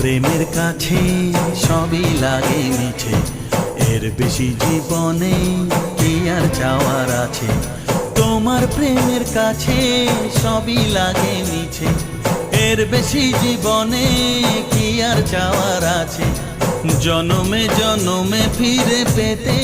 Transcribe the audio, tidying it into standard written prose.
প্রেমের কাছে সবই লাগে মিছে, এর বেশি জীবনে কি আর চাওয়ার আছে। তোমার প্রেমের কাছে সবই লাগে মিছে, এর বেশি জীবনে কি আর চাওয়ার আছে। জনমে জনমে ফিরে পেতে